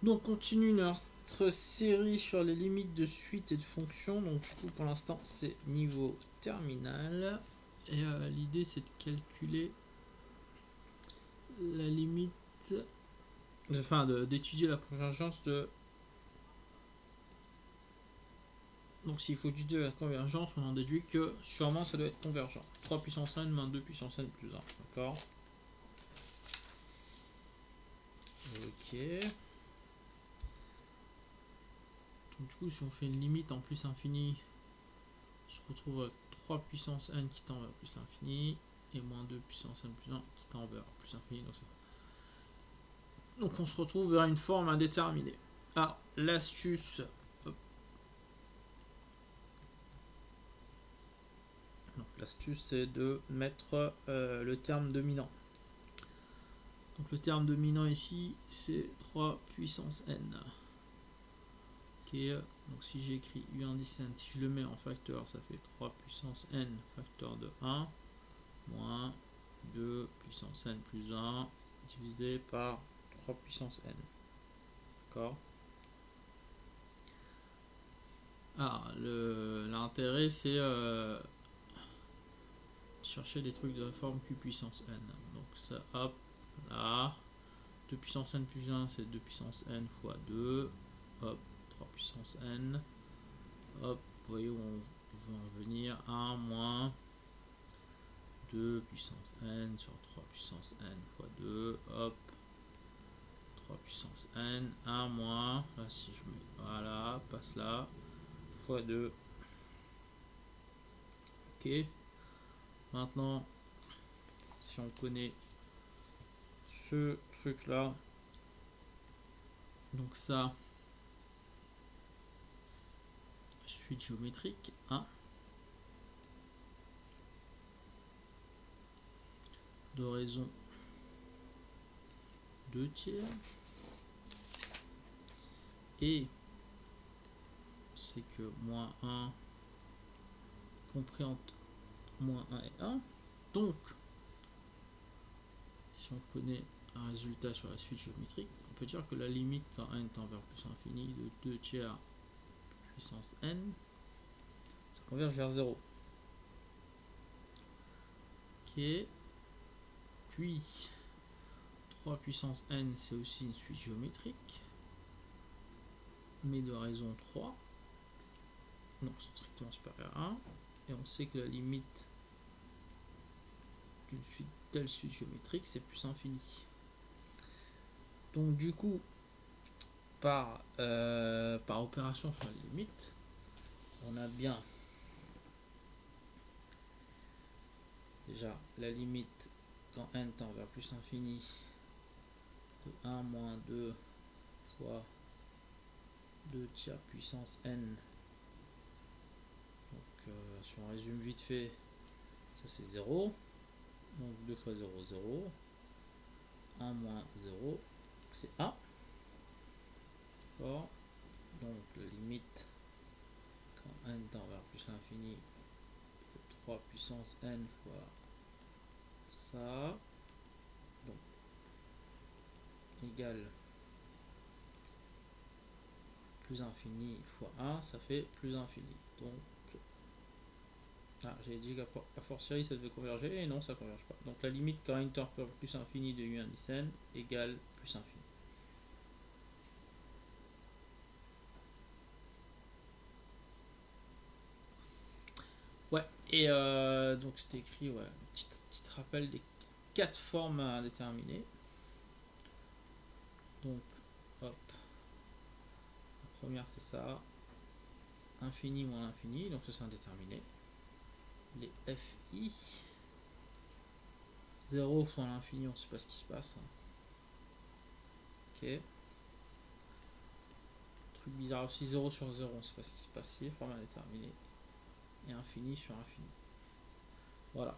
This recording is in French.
Donc on continue notre série sur les limites de suite et de fonction. Donc du coup pour l'instant c'est niveau terminal. Et l'idée c'est de calculer la limite, enfin d'étudier la convergence de... Donc s'il faut étudier la convergence, on en déduit que sûrement ça doit être convergent. 3 puissance n moins 2 puissance n plus 1. D'accord. Ok. Donc du coup si on fait une limite en plus infini, on se retrouve avec 3 puissance n qui tend vers plus l'infini et moins 2 puissance n plus 1 qui tend vers plus l'infini. Donc on se retrouve vers une forme indéterminée. Alors l'astuce, c'est de mettre le terme dominant. Donc le terme dominant ici c'est 3 puissance n. Ok, donc si j'écris u indice n, si je le mets en facteur, ça fait 3 puissance n facteur de 1 moins 2 puissance n plus 1 divisé par 3 puissance n. D'accord. Alors l'intérêt c'est chercher des trucs de la forme q puissance n. Donc ça, hop, là, 2 puissance n plus 1 c'est 2 puissance n fois 2, hop, 3 puissance n, hop, vous voyez où on veut en venir, 1 moins 2 puissance n sur 3 puissance n fois 2, hop, 3 puissance n, 1 moins, là si je mets, voilà, passe là, fois 2, ok. Maintenant, si on connaît ce truc là, donc ça, suite géométrique, 1 d'oraison 2 tiers, et c'est que moins 1 compris entre moins 1 et 1. Donc, si on connaît un résultat sur la suite géométrique, on peut dire que la limite quand n tend vers plus infini de 2 tiers puissance n, ça converge vers 0. Ok. Puis, 3 puissance n, c'est aussi une suite géométrique, mais de raison 3, donc strictement supérieur à 1, et on sait que la limite d'une suite, telle suite géométrique, c'est plus infini. Donc du coup, par opération sur la limite, on a bien déjà la limite quand n tend vers plus infini de 1 moins 2 fois 2 tiers puissance n. Donc si on résume vite fait, ça c'est 0. Donc 2 fois 0, 0. 1 moins 0, c'est 1. D'accord. Donc la limite quand n tend vers plus l'infini de 3 puissance n fois ça, donc égale plus infini fois 1, ça fait plus infini. Donc j'ai dit qu'à fortiori ça devait converger, et non, ça converge pas. Donc la limite quand n tend vers plus infini de u indice n égale plus infini. Ouais, et donc c'était écrit, ouais, petit rappel des 4 formes à déterminer. Donc, hop, la première c'est ça, infini moins l'infini, donc ça c'est indéterminé. Les FI, 0 fois l'infini, on ne sait pas ce qui se passe. Ok. Truc bizarre aussi, 0 sur 0, on ne sait pas ce qui se passe ici, forme indéterminée. Et infini sur infini. Voilà.